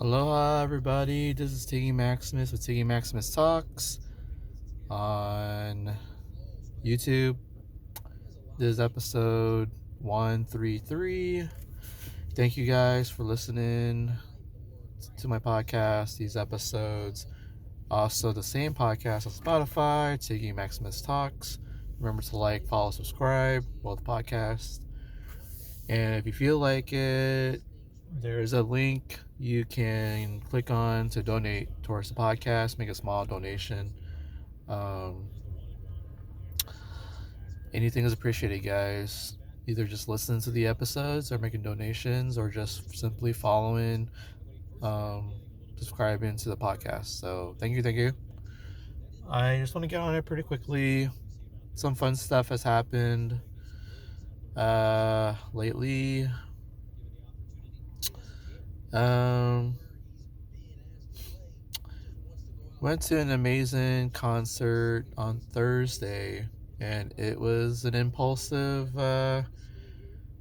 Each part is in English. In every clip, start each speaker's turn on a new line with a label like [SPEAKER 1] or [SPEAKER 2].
[SPEAKER 1] Aloha, everybody. This is Tiggy Maximus with Tiggy Maximus Talks on YouTube. This is episode 133. Thank you guys for listening to my podcast, these episodes. Also, the same podcast on Spotify, Tiggy Maximus Talks. Remember to like, follow, subscribe, both podcasts. And if you feel like it, there's a link you can click on to donate towards the podcast, make a small donation. Anything is appreciated, guys. Either just listen to the episodes or making donations or just simply following, subscribing to the podcast. So thank you. I just want to get on it pretty quickly. Some fun stuff has happened lately. Went to an amazing concert on Thursday, and it was an impulsive vibe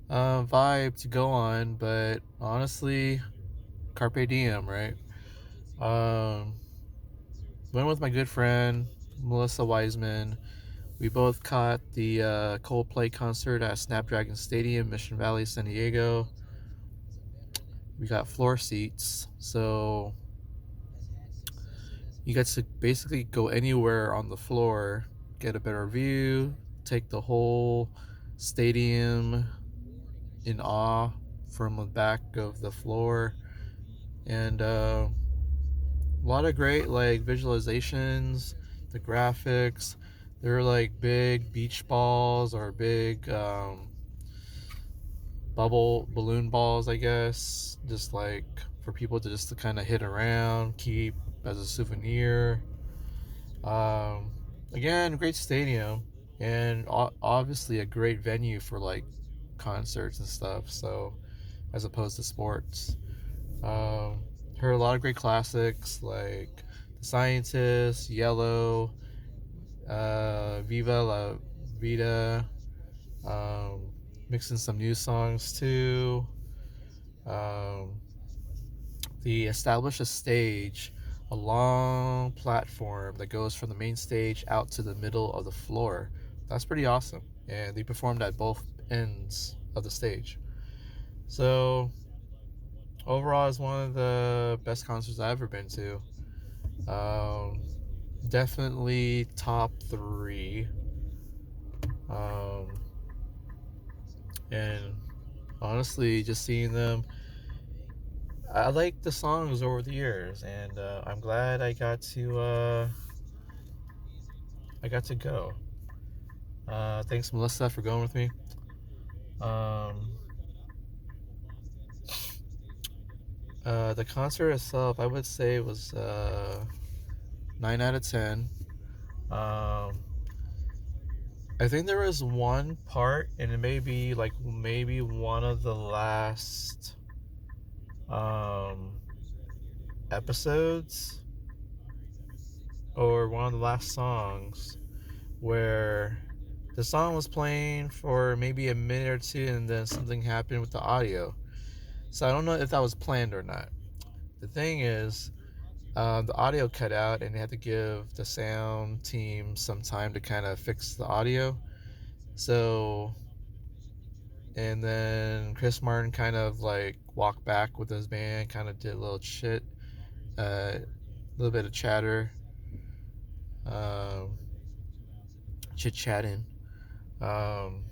[SPEAKER 1] to go on, but honestly, carpe diem, right? Um, Went with my good friend Melissa Wiseman. We both caught the Coldplay concert at Snapdragon Stadium, Mission Valley, San Diego. We got floor seats, so you get to basically go anywhere on the floor, get a better view, take the whole stadium in awe from the back of the floor, and a lot of great like visualizations, the graphics. They're like big beach balls or big bubble balloon balls, I guess, just like for people to just to kind of hit around, keep as a souvenir. Um, Again, great stadium, and obviously a great venue for like concerts and stuff. So, as opposed to sports, heard a lot of great classics like The Scientist, Yellow, Viva La Vida, mixing some new songs too. Um, They established a stage, a long platform that goes from the main stage out to the middle of the floor. That's pretty awesome. And they performed at both ends of the stage. So overall, it's one of the best concerts I've ever been to. Um, Definitely top three. Um, and honestly, just seeing them, I like the songs over the years, and I'm glad I got to go. Thanks, Melissa, for going with me. Um, the concert itself, I would say, was 9 out of 10. Um, I think there was one part, and it may be like maybe one of the last episodes or one of the last songs where the song was playing for maybe a minute or two, and then something happened with the audio. So I don't know if that was planned or not. The thing is, the audio cut out, and they had to give the sound team some time to kind of fix the audio. So, and then Chris Martin kind of like walked back with his band, kind of did a little shit, a little bit of chatter, um, chit chatting. Um,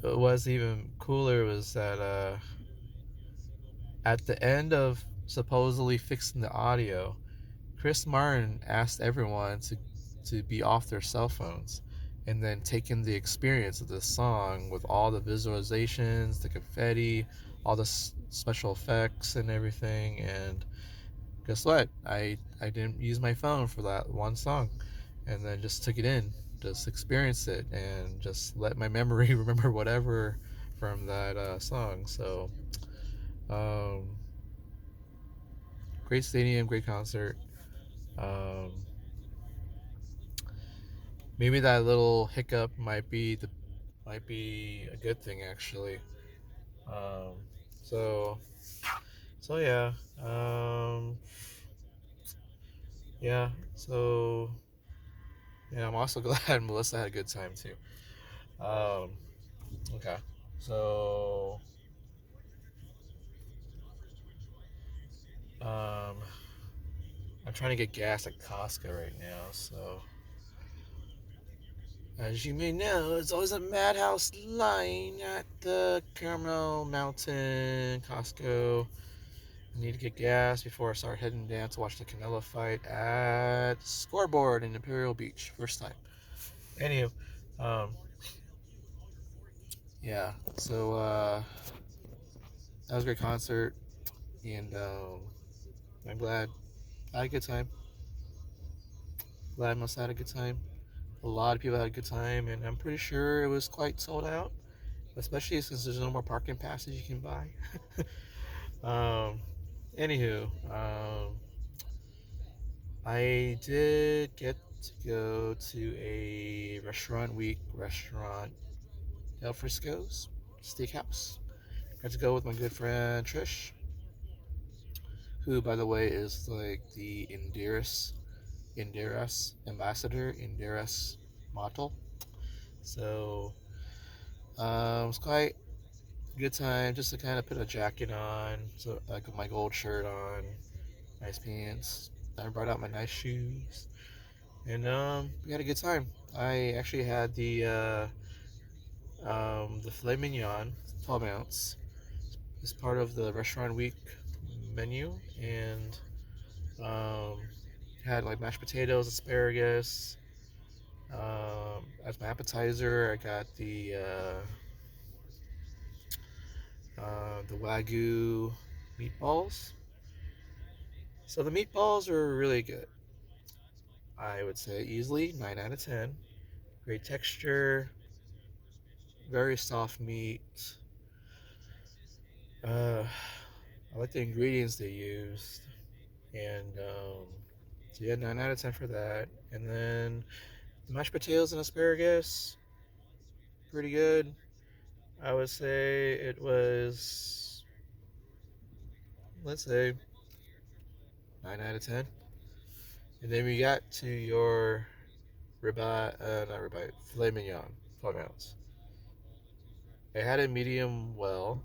[SPEAKER 1] what's even cooler was that at the end of supposedly fixing the audio, Chris Martin asked everyone to be off their cell phones and then take in the experience of this song with all the visualizations, the confetti, all the special effects and everything. And guess what? I didn't use my phone for that one song, and then just took it in, just experienced it, and just let my memory remember whatever from that song. So, um, great stadium, great concert. Um, Maybe that little hiccup might be a good thing actually. Um, so So yeah, yeah. So yeah, I'm also glad Melissa had a good time too. Okay, so um, I'm trying to get gas at Costco right now. So as you may know, it's always a madhouse line at the Caramel Mountain Costco. I need to get gas before I start heading down to watch the Canelo fight at Scoreboard in Imperial Beach. First time. Anywho, um, yeah. So that was a great concert, and I'm glad I had a good time. Glad I must have had a good time. A lot of people had a good time, and I'm pretty sure it was quite sold out, especially since there's no more parking passes you can buy. um, anywho, I did get to go to a restaurant week restaurant, El Frisco's Steakhouse. Got to go with my good friend Trish, who, by the way, is like the Inderas ambassador, Inderas model. So it was quite a good time just to kind of put a jacket on, so like my gold shirt on, nice pants. I brought out my nice shoes, and we had a good time. I actually had the filet mignon, 12 ounce, as part of the restaurant week menu, and um, had like mashed potatoes, asparagus. As my appetizer, I got the Wagyu meatballs. So the meatballs are really good. I would say easily 9 out of 10. Great texture, very soft meat. I like the ingredients they used, and so yeah, 9 out of 10 for that. And then the mashed potatoes and asparagus, pretty good. I would say it was, let's say, 9 out of 10. And then we got to your not ribeye, filet mignon, 12 ounce. I had it medium well.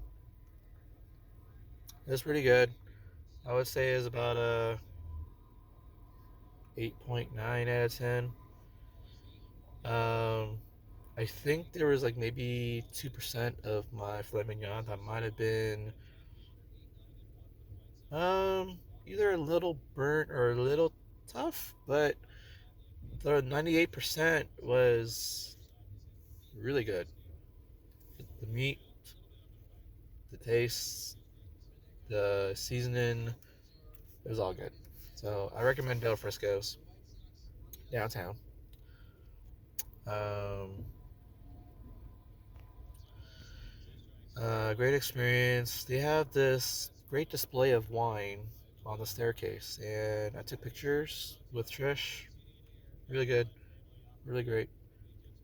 [SPEAKER 1] It was pretty good. I would say it's about a 8.9 out of 10. I think there was like maybe 2% of my filet mignon that might have been either a little burnt or a little tough, but the 98% was really good. The meat, the taste, the seasoning, it was all good. So I recommend Del Frisco's downtown. Um, Great experience. They have this great display of wine on the staircase, and I took pictures with Trish. Really good, really great.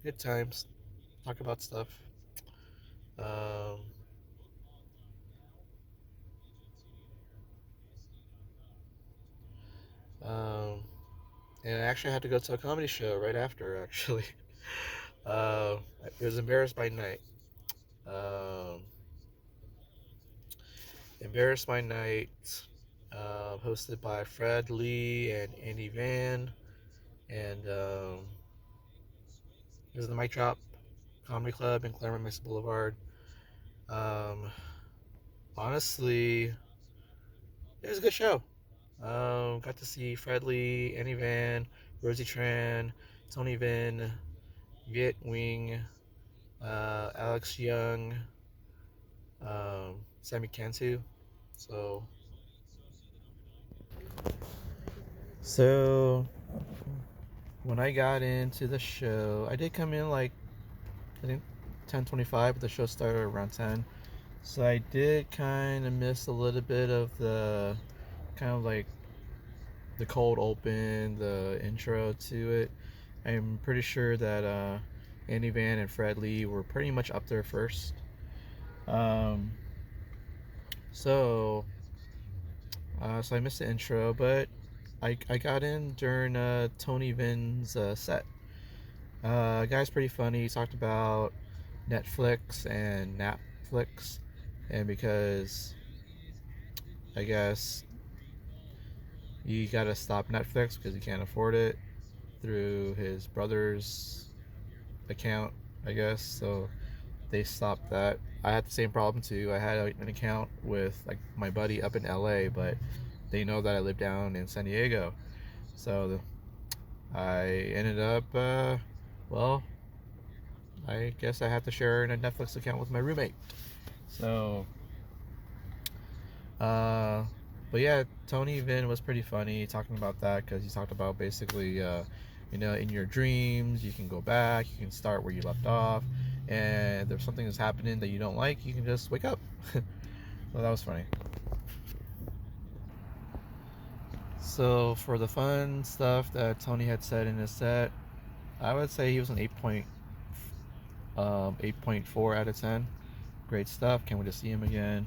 [SPEAKER 1] Good times. Talk about stuff. Um, um, and I actually had to go to a comedy show right after. Actually, it was Embarrassed by Night. Um, Embarrassed by Night, hosted by Fred Lee and Andy Van, and it was the Mic Drop Comedy Club in Claremont Mesa Boulevard. Um, Honestly, it was a good show. Got to see Fred Lee, Annie Van, Rosie Tran, Tony Vin, Viet Wing, Alex Young, Sammy Cantu. So, so when I got into the show, I did come in like I think 10:25, but the show started around 10. So I did kind of miss a little bit of the kind of like the cold open, the intro to it. I'm pretty sure that Andy Van and Fred Lee were pretty much up there first. Um, so So I missed the intro, but I got in during Tony Vin's set. Guy's pretty funny. He talked about Netflix and Netflix, and because I guess you gotta stop Netflix because he can't afford it through his brother's account, I guess. So they stopped that. I had the same problem too. I had an account with like my buddy up in LA, but they know that I live down in San Diego. So I ended up, well, I guess I have to share a Netflix account with my roommate. So, uh, but yeah, Tony Vin was pretty funny talking about that because he talked about basically, in your dreams, you can go back, you can start where you left off, and if there's something that's happening that you don't like, you can just wake up. So that was funny. So for the fun stuff that Tony had said in his set, I would say he was an 8.4 out of 10. Great stuff. Can't wait to see him again.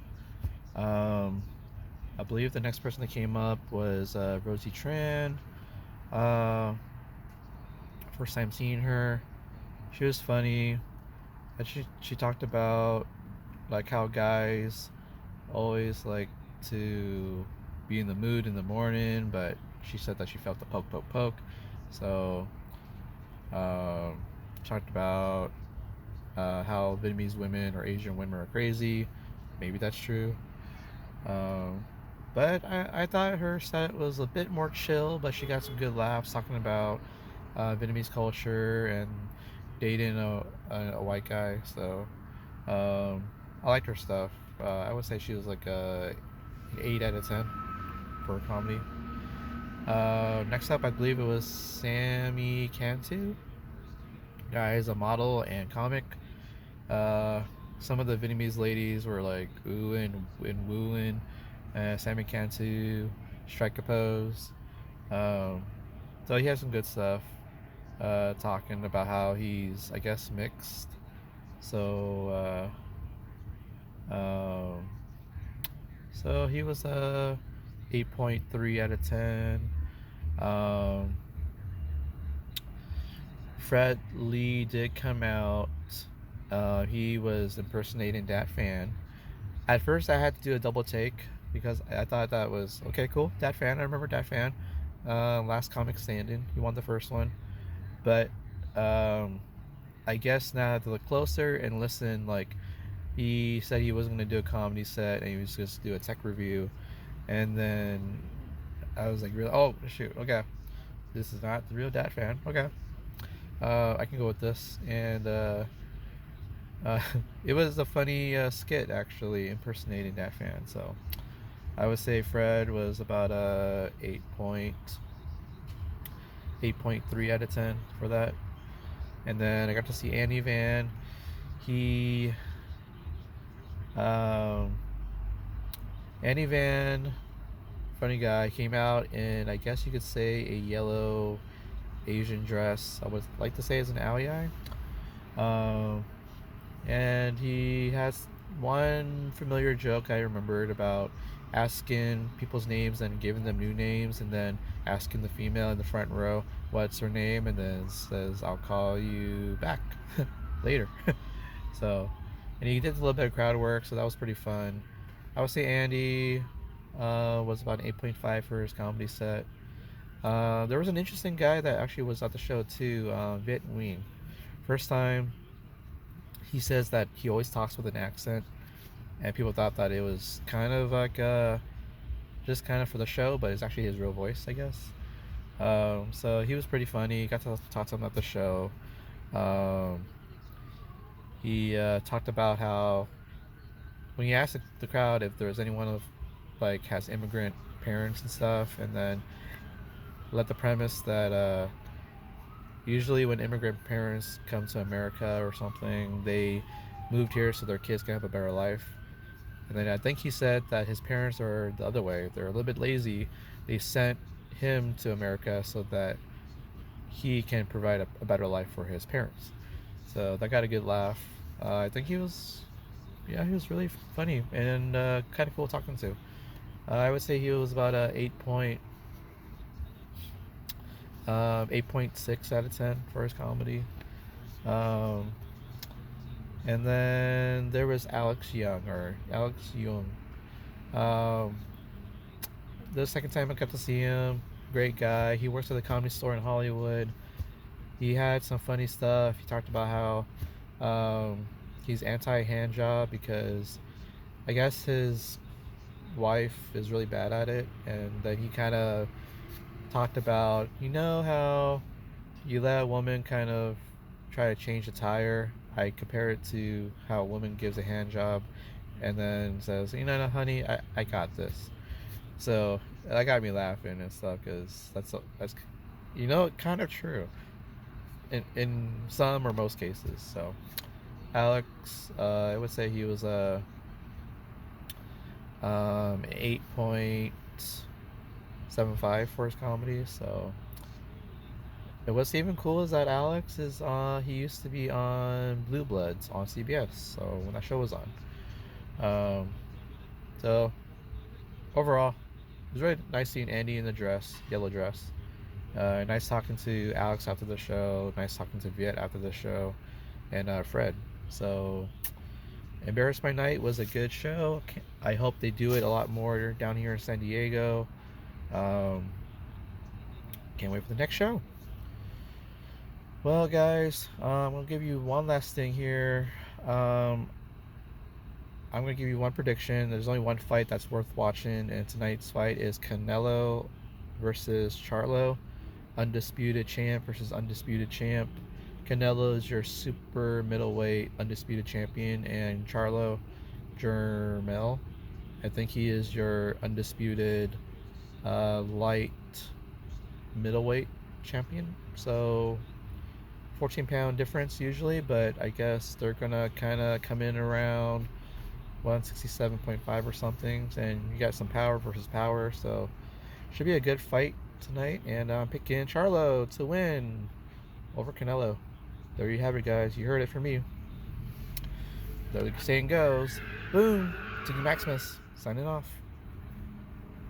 [SPEAKER 1] I believe the next person that came up was Rosie Tran. Uh, First time seeing her. She was funny. And she talked about like how guys always like to be in the mood in the morning, but she said that she felt the poke, poke, poke. So, um, talked about how Vietnamese women or Asian women are crazy. Maybe that's true. Um, but I thought her set was a bit more chill, but she got some good laughs talking about Vietnamese culture and dating a white guy. So I liked her stuff. I would say she was like a 8 out of 10 for comedy. Next up, I believe it was Sammy Cantu. Guy is a model and comic. Uh, some of the Vietnamese ladies were like oohing and wooing. Sammy Cantu, strike a pose. Um, so he has some good stuff. Talking about how he's, I guess, mixed. So, um, so he was a 8.3 out of 10. Um, Fred Lee did come out. He was impersonating Dat Fan. At first, I had to do a double take because I thought that was okay, cool. Dat Fan, I remember Dat Fan. Last comic standing, he won the first one. But um, I guess now I have to look closer and listen. Like he said, he wasn't gonna do a comedy set and he was just do a tech review. And then I was like, really? Oh shoot, okay, this is not the real Dat Fan. Okay, I can go with this. And uh, it was a funny skit actually impersonating Dat Fan. So I would say Fred was about a 8.3 out of 10 for that. And then I got to see Andy Van. He, um, Andy Van, funny guy, came out in, I guess you could say, a yellow Asian dress. I would like to say it's an eye. And he has one familiar joke I remembered about asking people's names and giving them new names, and then asking the female in the front row what's her name, and then says, I'll call you back later. So, and he did a little bit of crowd work, so that was pretty fun. I would say Andy was about an 8.5 for his comedy set. There was an interesting guy that actually was at the show too, Viet Nguyen. First time, he says that he always talks with an accent, and people thought that it was kind of like just kind of for the show, but it's actually his real voice, I guess. So he was pretty funny. Got to talk to him at the show. Um, he talked about how when he asked the crowd if there was anyone of like has immigrant parents and stuff, and then let the premise that usually when immigrant parents come to America or something, they moved here so their kids can have a better life. And then I think he said that his parents are the other way. They're a little bit lazy. They sent him to America so that he can provide a better life for his parents. So that got a good laugh. I think he was, yeah, he was really funny and kind of cool talking to. I would say he was about a 8.6 out of 10 for his comedy. Um, and then there was Alex Young. Um, the second time I got to see him, great guy. He works at the Comedy Store in Hollywood. He had some funny stuff. He talked about how he's anti hand job because I guess his wife is really bad at it, and then he kind of talked about, you know, how you let a woman kind of try to change a tire. I compare it to how a woman gives a hand job and then says, you know, no, honey, I got this. So that got me laughing and stuff because that's kind of true in some or most cases. So Alex, I would say he was a 8.75 for his comedy. So and what's even cool is that Alex is he used to be on Blue Bloods on CBS. So when that show was on, um, so overall, it was really nice seeing Andy in the yellow dress. Nice talking to Alex after the show. Nice talking to Viet after the show, and Fred. So, Embarrass My Night was a good show. I hope they do it a lot more down here in San Diego. Um, can't wait for the next show. Well, guys, I'm gonna give you one last thing here. Um, I'm gonna give you one prediction. There's only one fight that's worth watching, and tonight's fight is Canelo versus Charlo. Undisputed champ versus undisputed champ. Canelo is your super middleweight undisputed champion, and Charlo Jermel, I think he is your undisputed light middleweight champion. So 14-pound difference usually, but I guess they're gonna kind of come in around 167.5 or something, and you got some power versus power, so should be a good fight tonight. And I'm picking Charlo to win over Canelo. There you have it, guys. You heard it from me. The saying goes, boom, Tiggy Maximus signing off.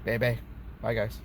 [SPEAKER 1] Bye bye. Bye, guys.